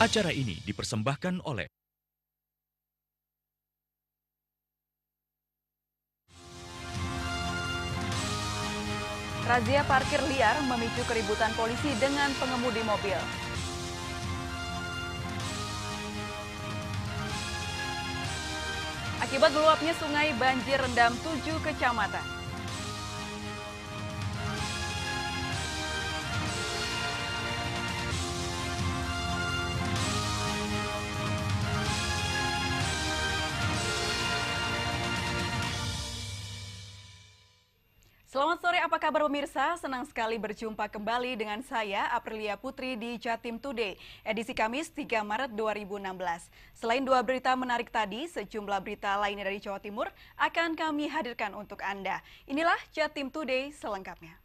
Acara ini dipersembahkan oleh razia parkir liar memicu keributan polisi dengan pengemudi mobil. Akibat meluapnya sungai, banjir rendam 7 kecamatan. Selamat sore, apa kabar pemirsa? Senang sekali berjumpa kembali dengan saya, Aprilia Putri di Jatim Today, edisi Kamis 3 Maret 2016. Selain dua berita menarik tadi, sejumlah berita lainnya dari Jawa Timur akan kami hadirkan untuk Anda. Inilah Jatim Today selengkapnya.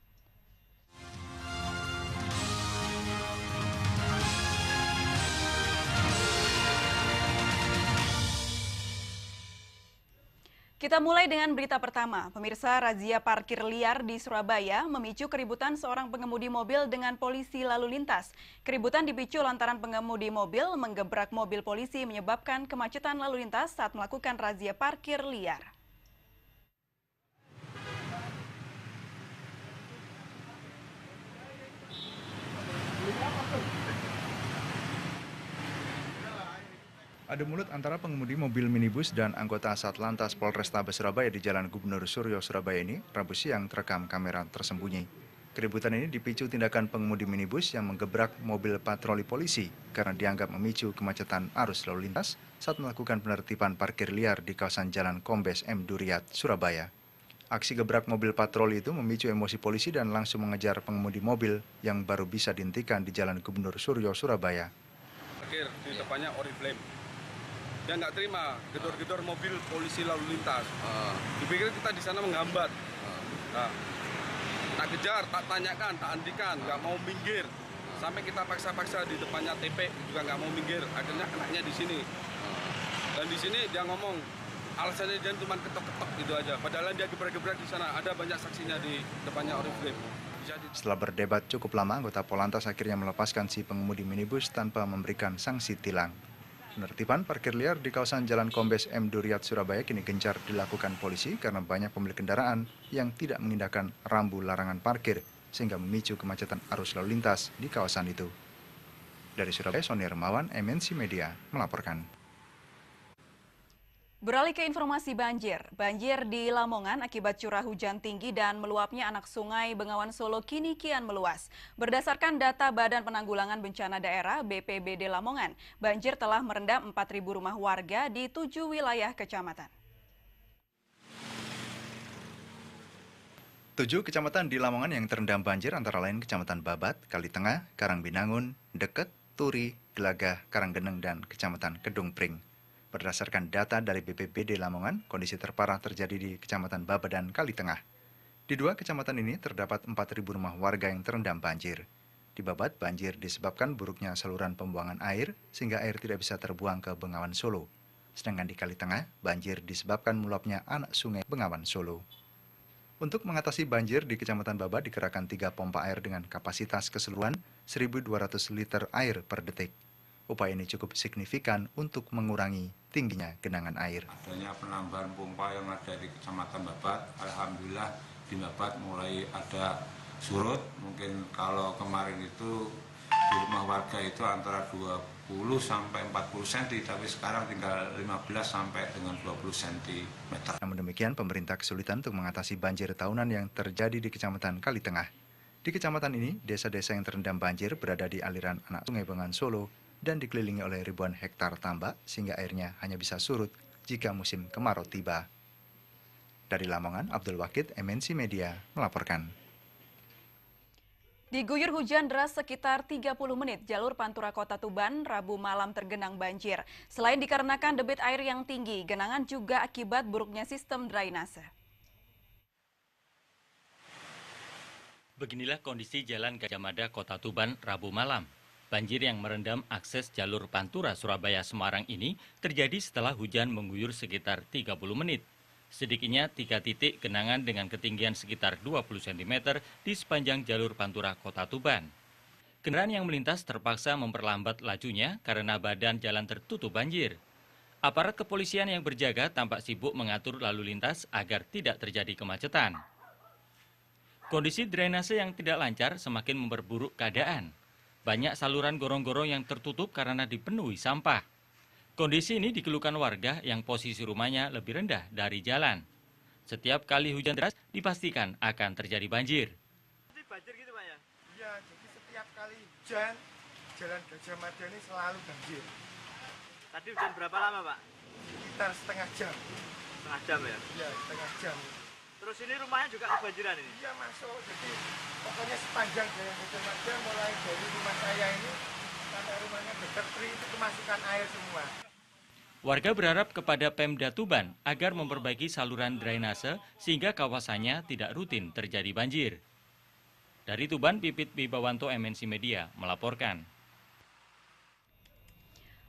Kita mulai dengan berita pertama. Pemirsa, razia parkir liar di Surabaya memicu keributan seorang pengemudi mobil dengan polisi lalu lintas. Keributan dipicu lantaran pengemudi mobil menggebrak mobil polisi menyebabkan kemacetan lalu lintas saat melakukan razia parkir liar. Adu mulut antara pengemudi mobil minibus dan anggota Satlantas Polrestabes Surabaya di Jalan Gubernur Suryo, Surabaya ini Rabu siang terekam kamera tersembunyi. Keributan ini dipicu tindakan pengemudi minibus yang menggebrak mobil patroli polisi karena dianggap memicu kemacetan arus lalu lintas saat melakukan penertiban parkir liar di kawasan Jalan Kombes M. Duriat, Surabaya. Aksi gebrak mobil patroli itu memicu emosi polisi dan langsung mengejar pengemudi mobil yang baru bisa dihentikan di Jalan Gubernur Suryo, Surabaya. Parkir di depannya Oriflame. Dia nggak terima gedor-gedor mobil polisi lalu lintas. Dipikir kita di sana menghambat. Nah, tak kejar, tak tanyakan, tak hentikan, nggak mau minggir. Sampai kita paksa-paksa di depannya TP juga nggak mau minggir. Akhirnya kenanya di sini. Dan di sini dia ngomong alasannya dia cuma ketok-ketok gitu aja. Padahal dia gebrak-gebrak di sana. Ada banyak saksinya di depannya Oriflame. Setelah berdebat cukup lama, anggota Polantas akhirnya melepaskan si pengemudi minibus tanpa memberikan sanksi tilang. Penertiban parkir liar di kawasan Jalan Kombes M. Duriat, Surabaya kini gencar dilakukan polisi karena banyak pemilik kendaraan yang tidak mengindahkan rambu larangan parkir sehingga memicu kemacetan arus lalu lintas di kawasan itu. Dari Surabaya, Sony Hermawan, MNC Media melaporkan. Beralih ke informasi banjir. Banjir di Lamongan akibat curah hujan tinggi dan meluapnya anak sungai Bengawan Solo kini kian meluas. Berdasarkan data Badan Penanggulangan Bencana Daerah BPBD Lamongan, banjir telah merendam 4.000 rumah warga di 7 wilayah kecamatan. 7 kecamatan di Lamongan yang terendam banjir antara lain Kecamatan Babat, Kalitengah, Karangbinangun, Deket, Turi, Gelagah, Karanggeneng, dan Kecamatan Kedung Pring. Berdasarkan data dari BPBD Lamongan, kondisi terparah terjadi di Kecamatan Babat dan Kalitengah. Di 2 kecamatan ini terdapat 4.000 rumah warga yang terendam banjir. Di Babat, banjir disebabkan buruknya saluran pembuangan air sehingga air tidak bisa terbuang ke Bengawan Solo. Sedangkan di Kalitengah, banjir disebabkan meluapnya anak sungai Bengawan Solo. Untuk mengatasi banjir di Kecamatan Babat dikerahkan 3 pompa air dengan kapasitas keseluruhan 1.200 liter air per detik. Upaya ini cukup signifikan untuk mengurangi tingginya genangan air. Adanya penambahan pompa yang ada di Kecamatan Babat, alhamdulillah di Babat mulai ada surut. Mungkin kalau kemarin itu di rumah warga itu antara 20 sampai 40 cm, tapi sekarang tinggal 15 sampai dengan 20 cm. Namun demikian, pemerintah kesulitan untuk mengatasi banjir tahunan yang terjadi di Kecamatan Kalitengah. Di kecamatan ini, desa-desa yang terendam banjir berada di aliran anak sungai Bengawan Solo dan dikelilingi oleh ribuan hektar tambak sehingga airnya hanya bisa surut jika musim kemarau tiba. Dari Lamongan, Abdul Wakid, MNC Media melaporkan. Diguyur hujan deras sekitar 30 menit, jalur Pantura Kota Tuban Rabu malam tergenang banjir. Selain dikarenakan debit air yang tinggi, genangan juga akibat buruknya sistem drainase. Beginilah kondisi Jalan Gajah Mada Kota Tuban Rabu malam. Banjir yang merendam akses jalur Pantura Surabaya-Semarang ini terjadi setelah hujan mengguyur sekitar 30 menit. Sedikitnya 3 titik genangan dengan ketinggian sekitar 20 cm di sepanjang jalur Pantura Kota Tuban. Kendaraan yang melintas terpaksa memperlambat lajunya karena badan jalan tertutup banjir. Aparat kepolisian yang berjaga tampak sibuk mengatur lalu lintas agar tidak terjadi kemacetan. Kondisi drainase yang tidak lancar semakin memperburuk keadaan. Banyak saluran gorong-gorong yang tertutup karena dipenuhi sampah. Kondisi ini dikeluhkan warga yang posisi rumahnya lebih rendah dari jalan. Setiap kali hujan deras dipastikan akan terjadi banjir. Banjir gitu Pak ya? Iya, jadi setiap kali hujan, Jalan Gajah Mada ini selalu banjir. Tadi hujan berapa lama Pak? Sekitar setengah jam. Setengah jam ya? Iya, setengah jam. Terus ini rumahnya juga kebanjiran ini? Iya masuk, jadi pokoknya sepanjang Jalan Gajah Mada mulai dari rumah saya ini sampai rumahnya dekat Tri itu kemasukan air semua. Warga berharap kepada Pemda Tuban agar memperbaiki saluran drainase sehingga kawasannya tidak rutin terjadi banjir. Dari Tuban, Pipit Wibawanto, MNC Media, melaporkan.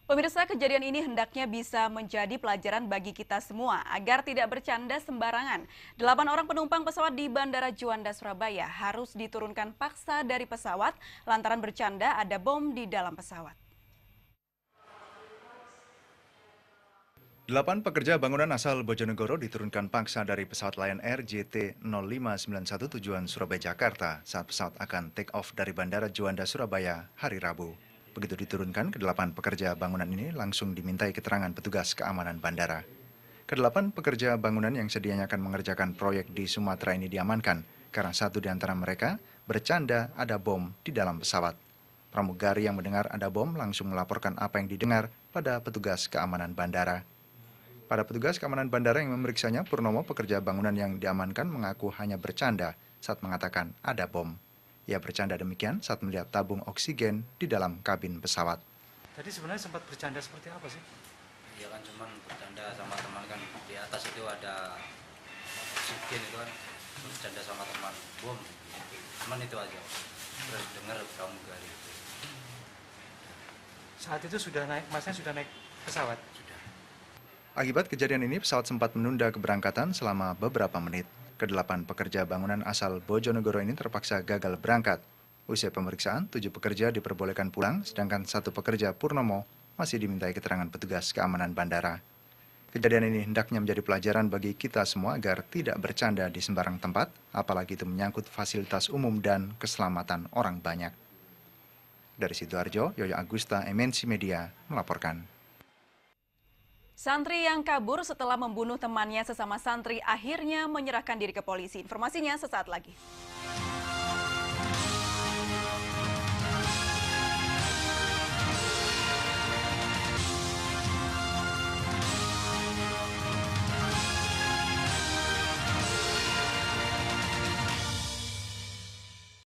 Pemirsa, kejadian ini hendaknya bisa menjadi pelajaran bagi kita semua agar tidak bercanda sembarangan. 8 orang penumpang pesawat di Bandara Juanda, Surabaya harus diturunkan paksa dari pesawat lantaran bercanda ada bom di dalam pesawat. 8 pekerja bangunan asal Bojonegoro diturunkan paksa dari pesawat Lion Air JT0591 tujuan Surabaya Jakarta saat pesawat akan take off dari Bandara Juanda Surabaya hari Rabu. Begitu diturunkan, ke-8 pekerja bangunan ini langsung dimintai keterangan petugas keamanan bandara. Ke-8 pekerja bangunan yang sedianya akan mengerjakan proyek di Sumatera ini diamankan karena satu di antara mereka bercanda ada bom di dalam pesawat. Pramugari yang mendengar ada bom langsung melaporkan apa yang didengar pada petugas keamanan bandara. Pada petugas keamanan bandara yang memeriksanya, Purnomo, pekerja bangunan yang diamankan, mengaku hanya bercanda saat mengatakan ada bom. Ia bercanda demikian saat melihat tabung oksigen di dalam kabin pesawat. Tadi sebenarnya sempat bercanda seperti apa sih? Iya kan, cuman bercanda sama teman kan, di atas itu ada oksigen itu kan, bercanda sama teman, bom, cuman itu aja. Terus dengar pramugari. Saat itu sudah naik, masnya sudah naik pesawat? Sudah. Akibat kejadian ini, pesawat sempat menunda keberangkatan selama beberapa menit. Ke-8 pekerja bangunan asal Bojonegoro ini terpaksa gagal berangkat. Usai pemeriksaan, 7 pekerja diperbolehkan pulang, sedangkan 1 pekerja Purnomo masih dimintai keterangan petugas keamanan bandara. Kejadian ini hendaknya menjadi pelajaran bagi kita semua agar tidak bercanda di sembarang tempat, apalagi itu menyangkut fasilitas umum dan keselamatan orang banyak. Dari Sidoarjo, Yoyo Agusta, MNC Media, melaporkan. Santri yang kabur setelah membunuh temannya sesama santri akhirnya menyerahkan diri ke polisi. Informasinya sesaat lagi.